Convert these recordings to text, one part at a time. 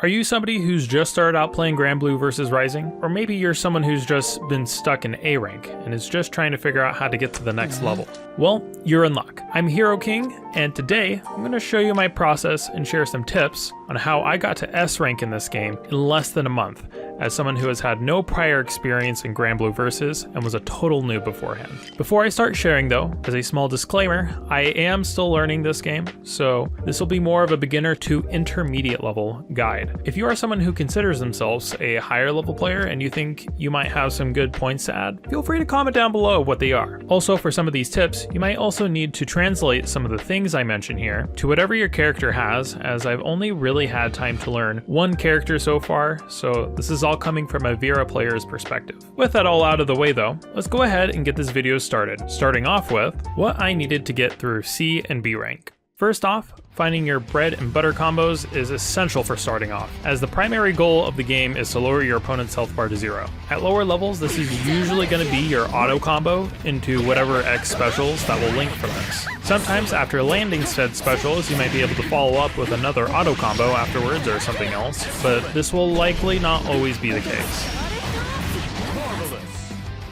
Are you somebody who's just started out playing Granblue Versus Rising? Or maybe you're someone who's just been stuck in A rank and is just trying to figure out how to get to the next level? Well, you're in luck. I'm ḥᵒᵘ, and today I'm going to show you my process and share some tips on how I got to S rank in this game in less than a month, as someone who has had no prior experience in Granblue Versus and was a total noob beforehand. Before I start sharing though, as a small disclaimer, I am still learning this game, so this will be more of a beginner to intermediate level guide. If you are someone who considers themselves a higher level player and you think you might have some good points to add, feel free to comment down below what they are. Also, for some of these tips, you might also need to translate some of the things I mention here to whatever your character has, as I've only really had time to learn one character so far, so this is all coming from a Vera player's perspective. With that all out of the way though, let's go ahead and get this video started, starting off with what I needed to get through C and B rank. First off, finding your bread and butter combos is essential for starting off, as the primary goal of the game is to lower your opponent's health bar to 0. At lower levels, this is usually going to be your auto combo into whatever X specials that will link from this. Sometimes after landing said specials, you might be able to follow up with another auto combo afterwards or something else, but this will likely not always be the case.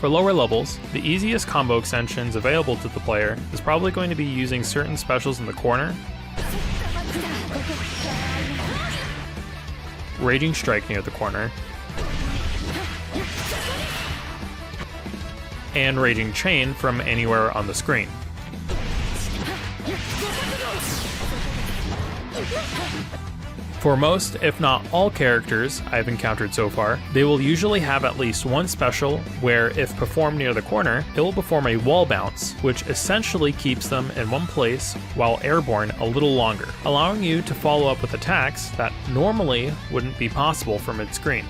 For lower levels, the easiest combo extensions available to the player is probably going to be using certain specials in the corner, Raging Strike near the corner, and Raging Chain from anywhere on the screen. For most, if not all characters I've encountered so far, they will usually have at least one special where, if performed near the corner, it will perform a wall bounce, which essentially keeps them in one place while airborne a little longer, allowing you to follow up with attacks that normally wouldn't be possible from mid-screen.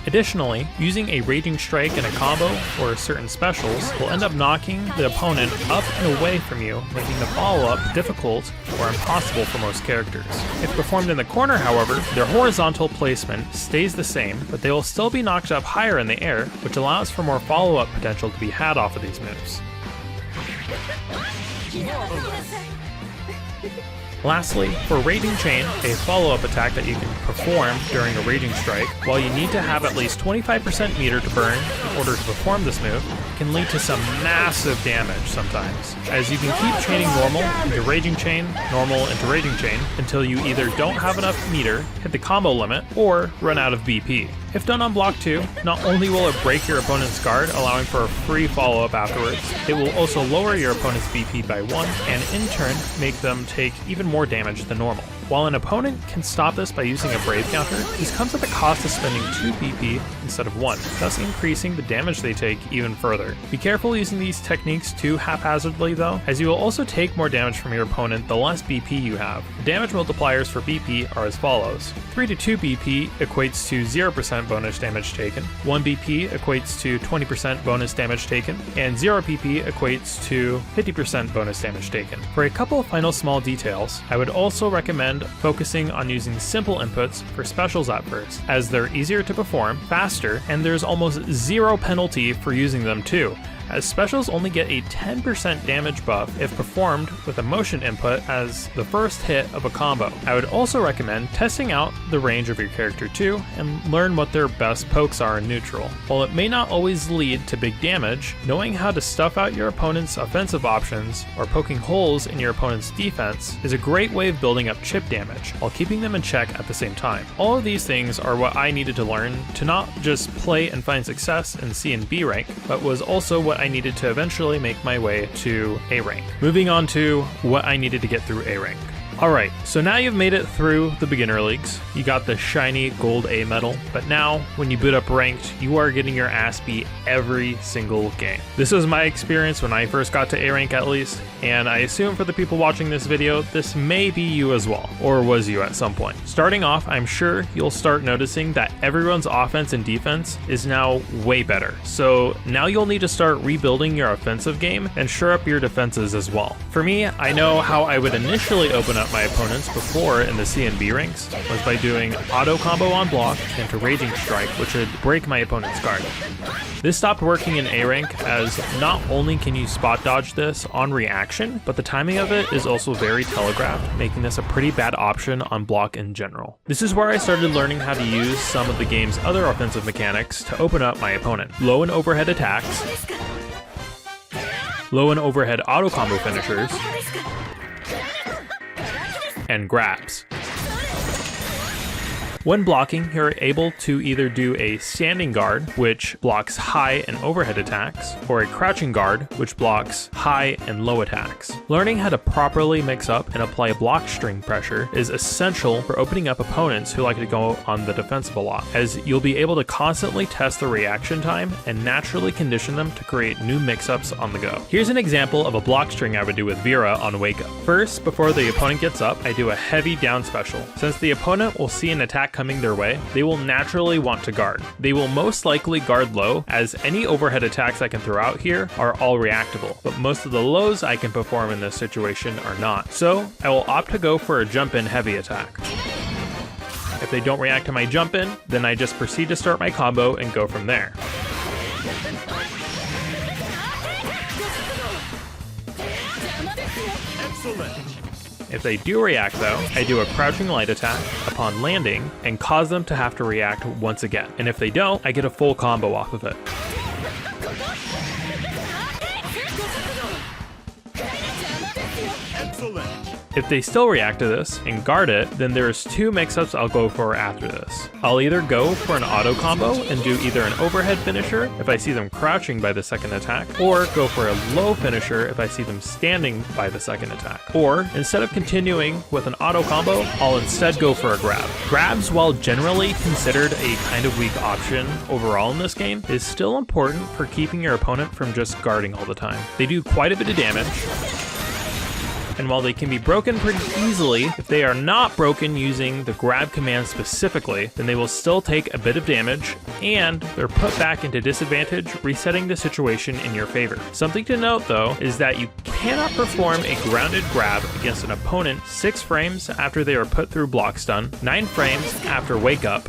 Additionally, using a Raging Strike in a combo or certain specials will end up knocking the opponent up and away from you, making the follow-up difficult or impossible for most characters. If performed in the corner, however, their horizontal placement stays the same, but they will still be knocked up higher in the air, which allows for more follow-up potential to be had off of these moves. Lastly, for Raging Chain, a follow-up attack that you can perform during a Raging Strike, while you need to have at least 25% meter to burn in order to perform this move, can lead to some massive damage sometimes, as you can keep chaining normal into Raging Chain, normal into Raging Chain, until you either don't have enough meter, hit the combo limit, or run out of BP. If done on block 2, not only will it break your opponent's guard, allowing for a free follow-up afterwards, it will also lower your opponent's BP by 1, and in turn make them take even more damage than normal. While an opponent can stop this by using a Brave counter, this comes at the cost of spending 2 BP instead of 1, thus increasing the damage they take even further. Be careful using these techniques too haphazardly though, as you will also take more damage from your opponent the less BP you have. The damage multipliers for BP are as follows. 3 to 2 BP equates to 0% bonus damage taken, 1 BP equates to 20% bonus damage taken, and 0 BP equates to 50% bonus damage taken. For a couple of final small details, I would also recommend focusing on using simple inputs for specials at first, as they're easier to perform, faster, and there's almost zero penalty for using them too, as specials only get a 10% damage buff if performed with a motion input as the first hit of a combo. I would also recommend testing out the range of your character too and learn what their best pokes are in neutral. While it may not always lead to big damage, knowing how to stuff out your opponent's offensive options or poking holes in your opponent's defense is a great way of building up chip damage while keeping them in check at the same time. All of these things are what I needed to learn to not just play and find success in C and B rank, but was also what I needed to eventually make my way to A rank. Moving on to what I needed to get through A rank. Alright, so now you've made it through the beginner leagues, you got the shiny gold A medal, but now when you boot up ranked, you are getting your ass beat every single game. This was my experience when I first got to A rank at least, and I assume for the people watching this video, this may be you as well, or was you at some point. Starting off, I'm sure you'll start noticing that everyone's offense and defense is now way better, so now you'll need to start rebuilding your offensive game and shore up your defenses as well. For me, I know how I would initially open up up my opponents before in the C and B ranks was by doing auto combo on block into Raging Strike, which would break my opponent's guard. This stopped working in A rank, as not only can you spot dodge this on reaction, but the timing of it is also very telegraphed, making this a pretty bad option on block in general. This is where I started learning how to use some of the game's other offensive mechanics to open up my opponent. Low and overhead attacks, low and overhead auto combo finishers, and grabs. When blocking, you're able to either do a standing guard, which blocks high and overhead attacks, or a crouching guard, which blocks high and low attacks. Learning how to properly mix up and apply block string pressure is essential for opening up opponents who like to go on the defensive a lot, as you'll be able to constantly test the reaction time and naturally condition them to create new mix-ups on the go. Here's an example of a block string I would do with Vera on Wake Up. First, before the opponent gets up, I do a heavy down special. Since the opponent will see an attack coming their way, they will naturally want to guard. They will most likely guard low, as any overhead attacks I can throw out here are all reactable, but most of the lows I can perform in this situation are not. So I will opt to go for a jump in heavy attack. If they don't react to my jump in, then I just proceed to start my combo and go from there. Excellent. If they do react though, I do a crouching light attack upon landing and cause them to have to react once again. And if they don't, I get a full combo off of it. Excellent. If they still react to this and guard it, then there's two mix-ups I'll go for after this. I'll either go for an auto combo and do either an overhead finisher if I see them crouching by the second attack, or go for a low finisher if I see them standing by the second attack. Or, instead of continuing with an auto combo, I'll instead go for a grab. Grabs, while generally considered a kind of weak option overall in this game, is still important for keeping your opponent from just guarding all the time. They do quite a bit of damage, and while they can be broken pretty easily, if they are not broken using the grab command specifically, then they will still take a bit of damage, and they're put back into disadvantage, resetting the situation in your favor. Something to note though is that you cannot perform a grounded grab against an opponent 6 frames after they are put through block stun, 9 frames after wake up,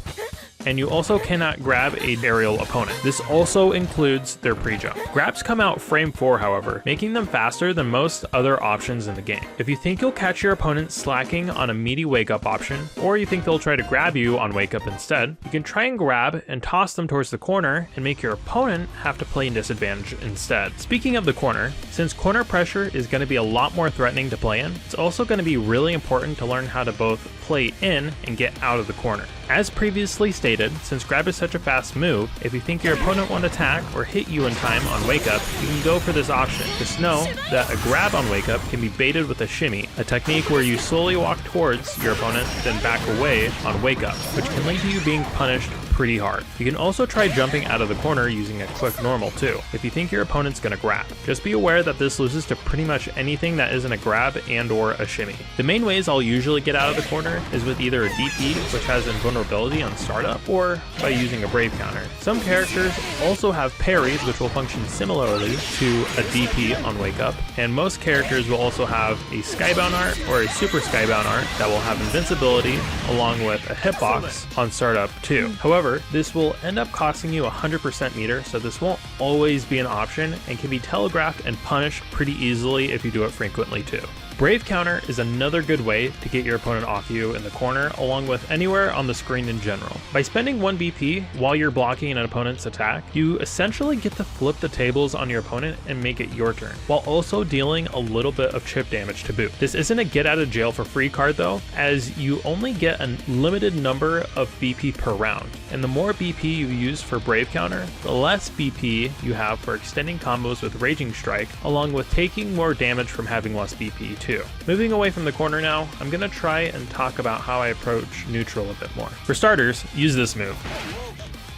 and you also cannot grab an aerial opponent. This also includes their pre-jump. Grabs come out frame 4, however, making them faster than most other options in the game. If you think you'll catch your opponent slacking on a meaty wake up option, or you think they'll try to grab you on wake up instead, you can try and grab and toss them towards the corner and make your opponent have to play in disadvantage instead. Speaking of the corner, since corner pressure is going to be a lot more threatening to play in, it's also going to be really important to learn how to both play in and get out of the corner. As previously stated, since grab is such a fast move, if you think your opponent won't attack or hit you in time on wake up, you can go for this option. Just know that a grab on wake up can be baited with a shimmy, a technique where you slowly walk towards your opponent, then back away on wake up, which can lead to you being punished pretty hard. You can also try jumping out of the corner using a quick normal too, if you think your opponent's gonna grab. Just be aware that this loses to pretty much anything that isn't a grab and or a shimmy. The main ways I'll usually get out of the corner is with either a DP, which has invulnerability on startup, or by using a brave counter. Some characters also have parries, which will function similarly to a DP on wake up, and most characters will also have a skybound art or a super skybound art that will have invincibility along with a hitbox on startup too. However, this will end up costing you 100% meter, so this won't always be an option and can be telegraphed and punished pretty easily if you do it frequently too. Brave counter is another good way to get your opponent off you in the corner, along with anywhere on the screen in general. By spending 1 BP while you're blocking an opponent's attack, you essentially get to flip the tables on your opponent and make it your turn, while also dealing a little bit of chip damage to boot. This isn't a get out of jail for free card though, as you only get a limited number of BP per round, and the more BP you use for Brave counter, the less BP you have for extending combos with Raging Strike, along with taking more damage from having less BP too. Moving away from the corner now, I'm gonna try and talk about how I approach neutral a bit more. For starters, use this move.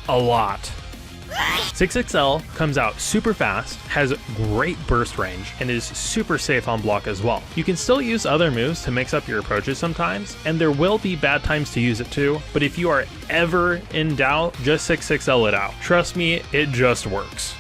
A lot. 6XL comes out super fast, has great burst range, and is super safe on block as well. You can still use other moves to mix up your approaches sometimes, and there will be bad times to use it too, but if you are ever in doubt, just 6XL it out. Trust me, it just works.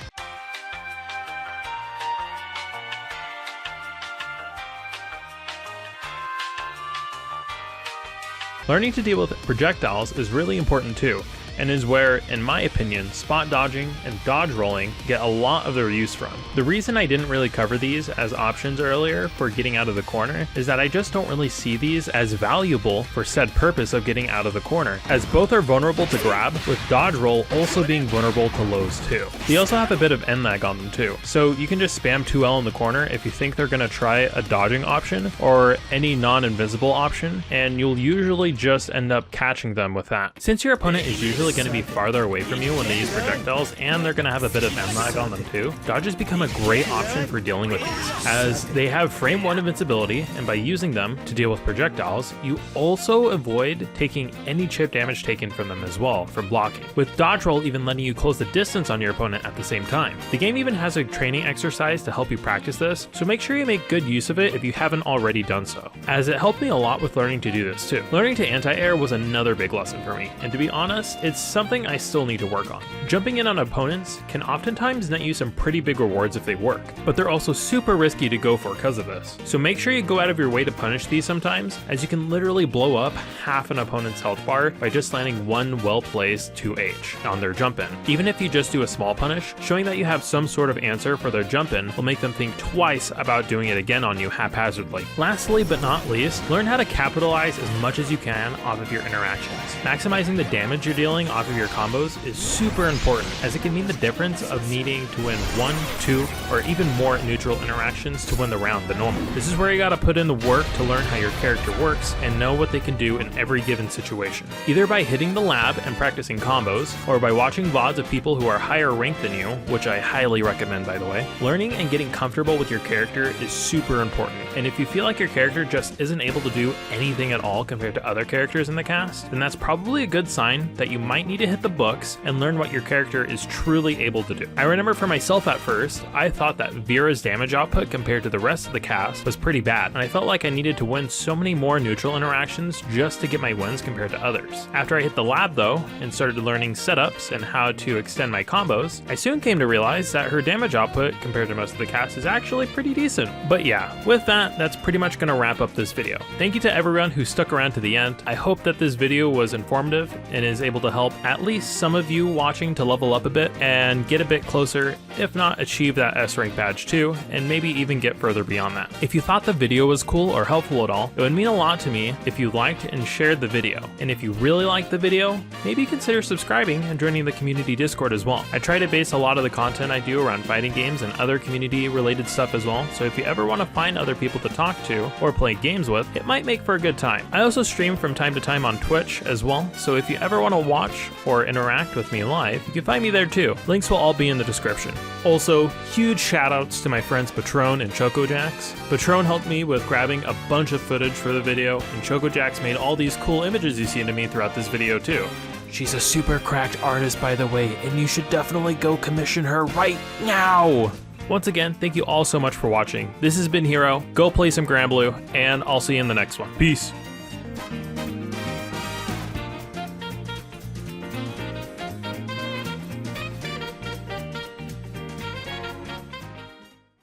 Learning to deal with projectiles is really important too, and is where, in my opinion, spot dodging and dodge rolling get a lot of their use from. The reason I didn't really cover these as options earlier for getting out of the corner is that I just don't really see these as valuable for said purpose of getting out of the corner, as both are vulnerable to grab, with dodge roll also being vulnerable to lows too. They also have a bit of end lag on them too, so you can just spam 2L in the corner if you think they're going to try a dodging option or any non-invisible option, and you'll usually just end up catching them with that. Since your opponent is usually going to be farther away from you when they use projectiles, and they're going to have a bit of end lag on them too, dodges become a great option for dealing with these, as they have frame 1 invincibility, and by using them to deal with projectiles, you also avoid taking any chip damage taken from them as well for blocking, with dodge roll even letting you close the distance on your opponent at the same time. The game even has a training exercise to help you practice this, so make sure you make good use of it if you haven't already done so, as it helped me a lot with learning to do this too. Learning to anti-air was another big lesson for me, and to be honest, it's something I still need to work on. Jumping in on opponents can oftentimes net you some pretty big rewards if they work, but they're also super risky to go for because of this. So make sure you go out of your way to punish these sometimes, as you can literally blow up half an opponent's health bar by just landing one well-placed 2H on their jump in. Even if you just do a small punish, showing that you have some sort of answer for their jump in will make them think twice about doing it again on you haphazardly. Lastly but not least, learn how to capitalize as much as you can off of your interactions. Maximizing the damage you're dealing off of your combos is super important, as it can mean the difference of needing to win 1, 2, or even more neutral interactions to win the round than normal. This is where you gotta put in the work to learn how your character works and know what they can do in every given situation. Either by hitting the lab and practicing combos, or by watching VODs of people who are higher ranked than you, which I highly recommend by the way. Learning and getting comfortable with your character is super important, and if you feel like your character just isn't able to do anything at all compared to other characters in the cast, then that's probably a good sign that you might need to hit the books and learn what your character is truly able to do. I remember for myself at first, I thought that Vera's damage output compared to the rest of the cast was pretty bad, and I felt like I needed to win so many more neutral interactions just to get my wins compared to others. After I hit the lab though, and started learning setups and how to extend my combos, I soon came to realize that her damage output compared to most of the cast is actually pretty decent. But yeah, with that, that's pretty much gonna wrap up this video. Thank you to everyone who stuck around to the end. I hope that this video was informative and is able to help at least some of you watching to level up a bit and get a bit closer, if not achieve that S rank badge too, and maybe even get further beyond that. If you thought the video was cool or helpful at all, it would mean a lot to me if you liked and shared the video. And if you really liked the video, maybe consider subscribing and joining the community Discord as well. I try to base a lot of the content I do around fighting games and other community related stuff as well, so if you ever want to find other people to talk to or play games with, it might make for a good time. I also stream from time to time on Twitch as well, so if you ever want to watch or interact with me live, you can find me there too. Links will all be in the description. Also, huge shoutouts to my friends Patron and µ$KOJAX. Patron helped me with grabbing a bunch of footage for the video, and µ$KOJAX made all these cool images you see to me throughout this video too. She's a super cracked artist by the way, and you should definitely go commission her right now! Once again, thank you all so much for watching. This has been Hero, go play some Granblue, and I'll see you in the next one. Peace!